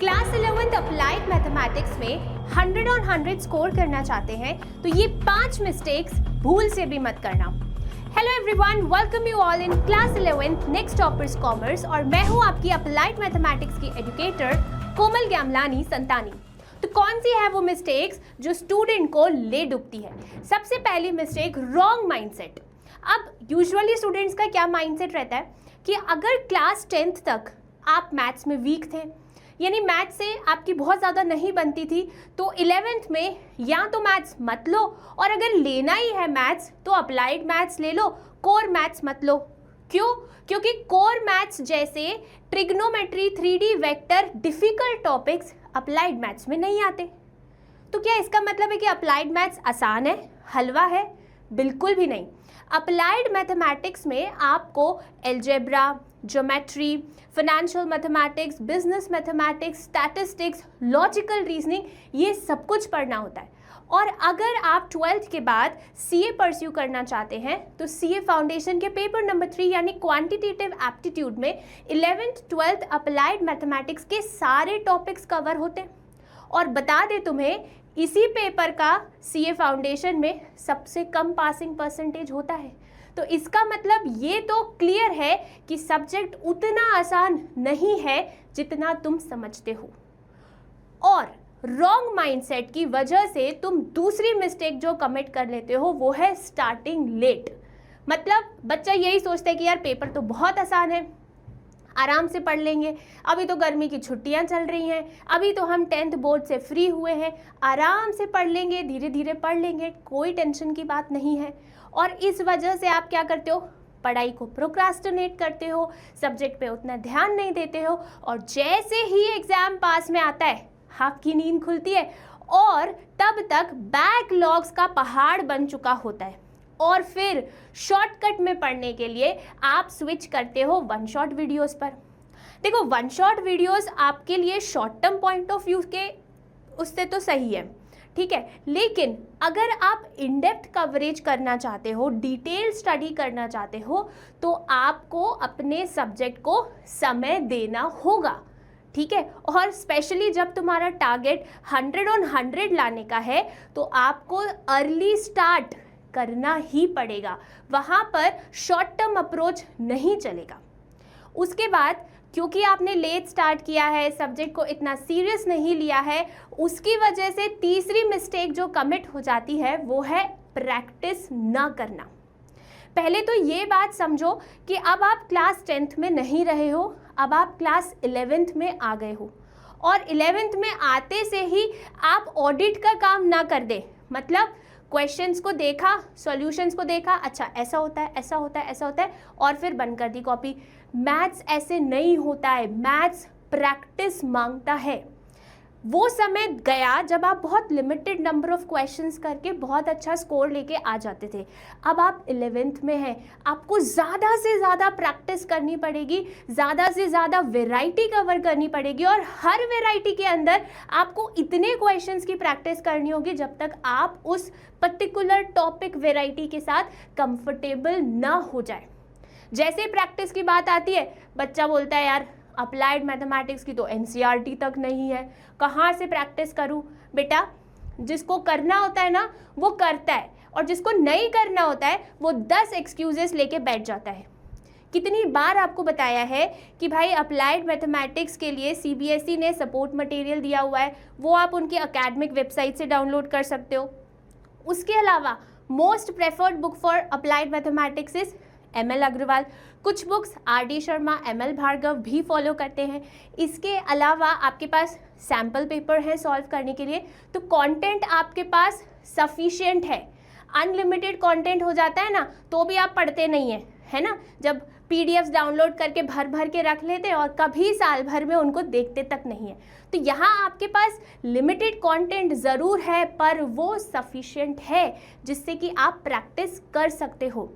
Class 11th applied mathematics में 100 on 100 score करना चाहते हैं तो ये 5 मिस्टेक्स भूल से भी मत करना। Hello everyone, welcome you all in class 11th next toppers commerce और मैं हूँ आपकी अप्लाइड मैथमेटिक्स की एजुकेटर कोमल ग्यामलानी संतानी। तो कौन सी है वो मिस्टेक्स जो स्टूडेंट को ले डूबती है? सबसे पहली मिस्टेक, रॉन्ग माइंडसेट। अब यूजुअली स्टूडेंट्स का क्या माइंडसेट रहता है कि अगर क्लास 10th तक आप मैथ्स में वीक थे, यानी मैथ्स से आपकी बहुत ज़्यादा नहीं बनती थी, तो 11th में या तो मैथ्स मत लो, और अगर लेना ही है मैथ्स तो अप्लाइड मैथ्स ले लो, कोर मैथ्स मत लो। क्यों? क्योंकि कोर मैथ्स जैसे trigonometry, 3D vector, difficult topics applied maths में नहीं आते। तो क्या इसका मतलब है कि अप्लाइड मैथ्स आसान है, हलवा है? बिल्कुल भी नहीं। अप्लाइड मैथमेटिक्स में आपको algebra, geometry, financial mathematics, business mathematics, statistics, logical reasoning, ये सब कुछ पढ़ना होता है। और अगर आप 12th के बाद CA परस्यू करना चाहते हैं तो CA फाउंडेशन के पेपर नंबर 3 यानी क्वांटिटेटिव एप्टीट्यूड में 11th 12th अप्लाइड मैथमेटिक्स के सारे टॉपिक्स कवर होते हैं। और बता दें तुम्हें, इसी पेपर का CA फाउंडेशन में सबसे कम पासिंग परसेंटेज होता है। तो इसका मतलब ये तो क्लियर है कि सब्जेक्ट उतना आसान नहीं है जितना तुम समझते हो। और रॉन्ग माइंडसेट की वजह से तुम दूसरी मिस्टेक जो कमिट कर लेते हो वो है स्टार्टिंग लेट। मतलब बच्चा यही सोचता है कि यार पेपर तो बहुत आसान है, आराम से पढ़ लेंगे, अभी तो गर्मी की छुट्टियां चल रही हैं, अभी तो हम 10th बोर्ड से फ्री हुए हैं, आराम से पढ़ लेंगे, धीरे धीरे पढ़ लेंगे, कोई टेंशन की बात नहीं है। और इस वजह से आप क्या करते हो? पढ़ाई को प्रोक्रास्टिनेट करते हो, सब्जेक्ट पे उतना ध्यान नहीं देते हो, और जैसे ही एग्ज़ाम पास में आता है आपकी नींद खुलती है और तब तक बैकलॉग्स का पहाड़ बन चुका होता है। और फिर शॉर्टकट में पढ़ने के लिए आप स्विच करते हो वन शॉट वीडियोस पर। देखो, वन शॉट वीडियोस आपके लिए short term point of view के उससे तो सही है, ठीक है, लेकिन अगर आप इन डेप्थ कवरेज करना चाहते हो, डिटेल स्टडी करना चाहते हो, तो आपको अपने सब्जेक्ट को समय देना होगा, ठीक है। और स्पेशली जब तुम्हारा टारगेट 100 on 100 लाने का है तो आपको अर्ली स्टार्ट करना ही पड़ेगा, वहाँ पर शॉर्ट टर्म अप्रोच नहीं चलेगा। उसके बाद क्योंकि आपने लेट स्टार्ट किया है, सब्जेक्ट को इतना सीरियस नहीं लिया है, उसकी वजह से तीसरी मिस्टेक जो कमिट हो जाती है वो है प्रैक्टिस ना करना। पहले तो ये बात समझो कि अब आप क्लास 10th में नहीं रहे हो, अब आप क्लास 11th में आ गए हो, और 11th में आते से ही आप ऑडिट का काम ना कर दे। मतलब क्वेश्चंस को देखा, सॉल्यूशंस को देखा, अच्छा ऐसा होता है, ऐसा होता है, ऐसा होता है, और फिर बंद कर दी कॉपी। मैथ्स ऐसे नहीं होता है, मैथ्स प्रैक्टिस मांगता है। वो समय गया जब आप बहुत लिमिटेड नंबर ऑफ क्वेश्चंस करके बहुत अच्छा स्कोर लेके आ जाते थे। अब आप 11th में हैं, आपको ज़्यादा से ज़्यादा प्रैक्टिस करनी पड़ेगी, ज़्यादा से ज़्यादा वैरायटी कवर करनी पड़ेगी, और हर वैरायटी के अंदर आपको इतने क्वेश्चंस की प्रैक्टिस करनी होगी जब तक आप उस पर्टिकुलर टॉपिक वैरायटी के साथ कंफर्टेबल ना हो जाए। जैसे प्रैक्टिस की बात आती है, बच्चा बोलता है यार अप्लाइड मैथमेटिक्स की तो NCERT तक नहीं है, कहाँ से प्रैक्टिस करूँ? बेटा, जिसको करना होता है ना वो करता है, और जिसको नहीं करना होता है वो 10 एक्सक्यूजेस लेके बैठ जाता है। कितनी बार आपको बताया है कि भाई अप्लाइड मैथमेटिक्स के लिए CBSE ने सपोर्ट मटेरियल दिया हुआ है, वो आप उनकी एकेडमिक वेबसाइट से डाउनलोड कर सकते हो। उसके अलावा most preferred book for applied mathematics is ML Agarwal. कुछ books RD Sharma, ML Bhargav भी फॉलो करते हैं। इसके अलावा आपके पास सैम्पल पेपर है सॉल्व करने के लिए, तो कंटेंट आपके पास सफिशिएंट है। अनलिमिटेड कंटेंट हो जाता है ना तो भी आप पढ़ते नहीं हैं, है ना। जब PDFs डाउनलोड करके भर भर के रख लेते हैं और कभी साल भर में उनको देखते तक नहीं है। तो यहाँ आपके पास लिमिटेड कंटेंट ज़रूर है, पर वो सफिशिएंट है जिससे कि आप प्रैक्टिस कर सकते हो।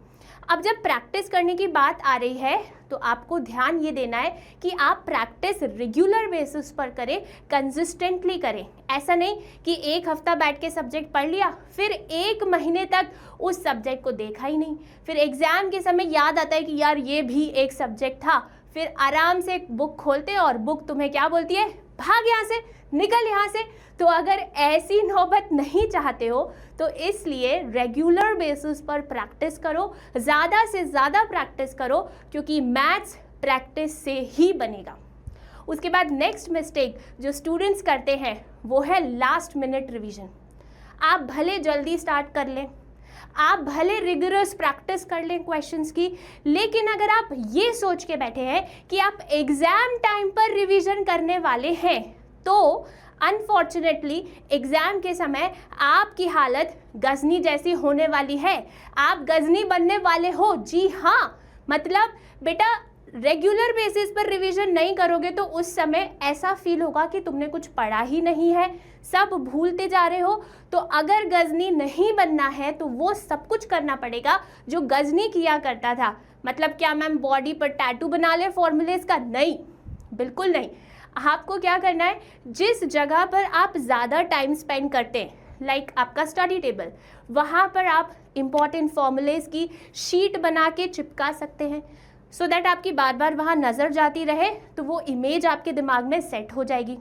अब जब प्रैक्टिस करने की बात आ रही है तो आपको ध्यान ये देना है कि आप प्रैक्टिस रेगुलर बेसिस पर करें, कंसिस्टेंटली करें। ऐसा नहीं कि एक हफ्ता बैठ के सब्जेक्ट पढ़ लिया, फिर 1 महीने तक उस सब्जेक्ट को देखा ही नहीं, फिर एग्ज़ाम के समय याद आता है कि यार ये भी एक सब्जेक्ट था, फिर आराम से बुक खोलते हैं और बुक तुम्हें क्या बोलती है? भाग यहाँ से, निकल यहाँ से। तो अगर ऐसी नौबत नहीं चाहते हो तो इसलिए रेगुलर बेसिस पर प्रैक्टिस करो, ज़्यादा से ज़्यादा प्रैक्टिस करो, क्योंकि मैथ्स प्रैक्टिस से ही बनेगा। उसके बाद नेक्स्ट मिस्टेक जो स्टूडेंट्स करते हैं वो है लास्ट मिनट रिवीजन। आप भले जल्दी स्टार्ट कर लें, आप भले रिगरस प्रैक्टिस कर लें क्वेश्चंस की, लेकिन अगर आप ये सोच के बैठे हैं कि आप एग्ज़ाम टाइम पर रिवीजन करने वाले हैं तो अनफॉर्चुनेटली एग्ज़ाम के समय आपकी हालत गजनी जैसी होने वाली है। आप गजनी बनने वाले हो, जी हाँ। मतलब बेटा रेगुलर बेसिस पर रिवीजन नहीं करोगे तो उस समय ऐसा फील होगा कि तुमने कुछ पढ़ा ही नहीं है, सब भूलते जा रहे हो। तो अगर गजनी नहीं बनना है तो वो सब कुछ करना पड़ेगा जो गजनी किया करता था। मतलब क्या मैम बॉडी पर टैटू बना ले फॉर्मूलेस का? नहीं, बिल्कुल नहीं। आपको क्या करना है, जिस जगह पर आप ज़्यादा टाइम स्पेंड करते हैं लाइक आपका स्टडी टेबल, वहाँ पर आप इम्पॉर्टेंट फॉर्मूलेस की शीट बना के चिपका सकते हैं सो दैट आपकी बार बार वहाँ नज़र जाती रहे तो वो इमेज आपके दिमाग में सेट हो जाएगी।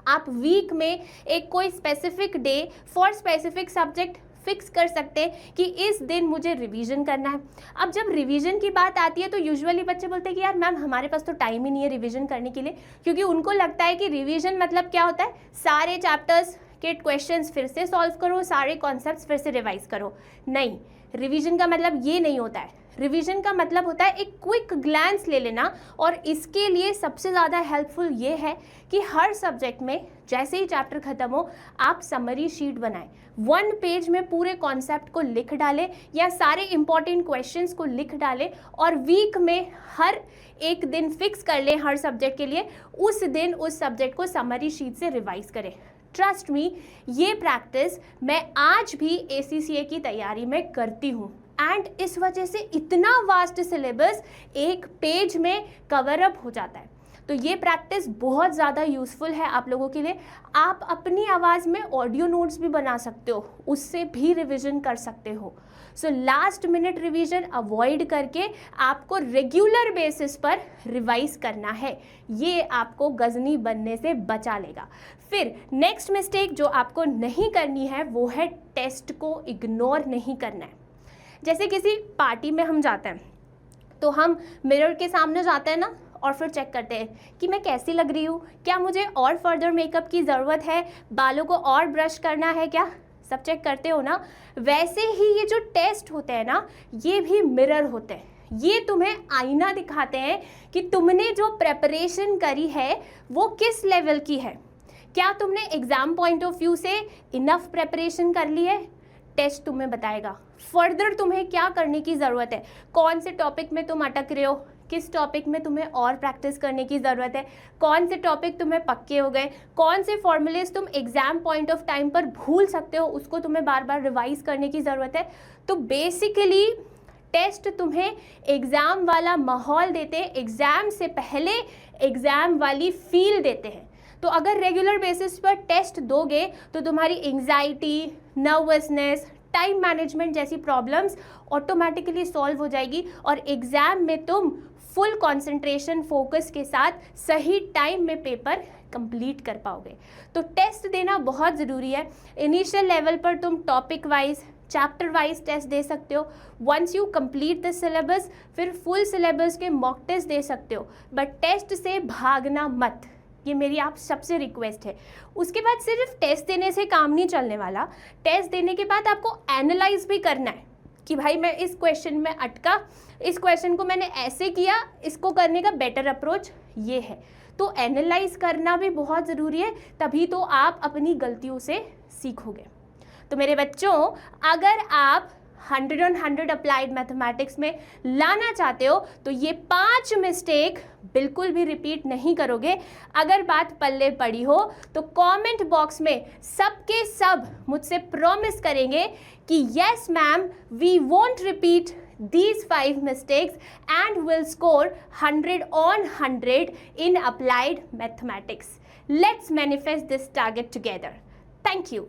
आप वीक में एक कोई specific day for specific subject fix कर सकते हैं कि इस दिन मुझे रिवीजन करना है। अब जब रिवीजन की बात आती है तो यूजुअली बच्चे बोलते हैं कि यार मैम हमारे पास तो टाइम ही नहीं है रिवीजन करने के लिए, क्योंकि उनको लगता है कि रिवीजन मतलब क्या होता है, सारे चैप्टर्स के क्वेश्चंस फिर से सॉल्व करो, सारे कॉन्सेप्ट्स फिर से रिवाइज करो। नहीं, रिवीजन का मतलब ये नहीं होता है। रिवीजन का मतलब होता है एक क्विक ग्लैंस ले लेना, और इसके लिए सबसे ज़्यादा हेल्पफुल ये है कि हर सब्जेक्ट में जैसे ही चैप्टर ख़त्म हो आप समरी शीट बनाएं, 1 पेज में पूरे कॉन्सेप्ट को लिख डालें या सारे इंपॉर्टेंट क्वेश्चंस को लिख डालें, और वीक में हर एक दिन फिक्स कर लें हर सब्जेक्ट के लिए, उस दिन उस सब्जेक्ट को समरी शीट से रिवाइज करें। ट्रस्ट मी, ये प्रैक्टिस मैं आज भी ACCA की तैयारी में करती हूँ एंड इस वजह से इतना वास्ट सिलेबस एक पेज में कवर अप हो जाता है। तो ये प्रैक्टिस बहुत ज़्यादा यूज़फुल है आप लोगों के लिए। आप अपनी आवाज़ में ऑडियो नोट्स भी बना सकते हो, उससे भी रिवीजन कर सकते हो। So last minute revision avoid करके आपको रेगुलर बेसिस पर रिवाइज करना है, ये आपको गजनी बनने से बचा लेगा। फिर नेक्स्ट मिस्टेक जो आपको नहीं करनी है वो है टेस्ट को इग्नोर नहीं करना है। जैसे किसी पार्टी में हम जाते हैं तो हम मिरर के सामने जाते हैं ना, और फिर चेक करते हैं कि मैं कैसी लग रही हूँ, क्या मुझे और फर्दर मेकअप की ज़रूरत है, बालों को और ब्रश करना है क्या, सब चेक करते हो ना। वैसे ही ये जो टेस्ट होते हैं ना, ये भी मिरर होते हैं। ये तुम्हें आईना दिखाते हैं कि तुमने जो प्रेपरेशन करी है वो किस लेवल की है। क्या तुमने एग्ज़ाम पॉइंट ऑफ व्यू से इनफ प्रेपरेशन कर ली है? टेस्ट तुम्हें बताएगा फर्दर तुम्हें क्या करने की ज़रूरत है, कौन से टॉपिक में तुम अटक रहे हो, किस टॉपिक में तुम्हें और प्रैक्टिस करने की ज़रूरत है, कौन से टॉपिक तुम्हें पक्के हो गए, कौन से फॉर्मूलेज तुम एग्जाम पॉइंट ऑफ टाइम पर भूल सकते हो, उसको तुम्हें बार बार रिवाइज करने की ज़रूरत है। तो बेसिकली टेस्ट तुम्हें एग्ज़ाम वाला माहौल देते हैं, एग्ज़ाम से पहले एग्ज़ाम वाली फील देते हैं। तो अगर रेगुलर बेसिस पर टेस्ट दोगे तो तुम्हारी एंग्जाइटी, नर्वसनेस, टाइम मैनेजमेंट जैसी प्रॉब्लम्स ऑटोमेटिकली सॉल्व हो जाएगी और एग्ज़ाम में तुम फुल कंसंट्रेशन फोकस के साथ सही टाइम में पेपर कंप्लीट कर पाओगे। तो टेस्ट देना बहुत ज़रूरी है। इनिशियल लेवल पर तुम topic wise, chapter wise test दे सकते हो। Once you complete the syllabus फिर फुल सिलेबस के मॉक टेस्ट दे सकते हो, बट टेस्ट से भागना मत, ये मेरी आप सबसे रिक्वेस्ट है। उसके बाद सिर्फ टेस्ट देने से काम नहीं चलने वाला, टेस्ट देने के बाद आपको एनालाइज भी करना है कि भाई मैं इस क्वेश्चन में अटका, इस क्वेश्चन को मैंने ऐसे किया, इसको करने का बेटर अप्रोच ये है। तो एनालाइज करना भी बहुत ज़रूरी है, तभी तो आप अपनी गलतियों से सीखोगे। तो मेरे बच्चों, अगर आप 100 on 100 अप्लाइड मैथमेटिक्स में लाना चाहते हो तो ये 5 मिस्टेक बिल्कुल भी रिपीट नहीं करोगे। अगर बात पल्ले पड़ी हो तो कमेंट बॉक्स में सबके सब मुझसे प्रॉमिस करेंगे कि yes ma'am, we won't repeat these 5 mistakes and will score 100 on 100 in applied mathematics. Let's manifest this target together. Thank you.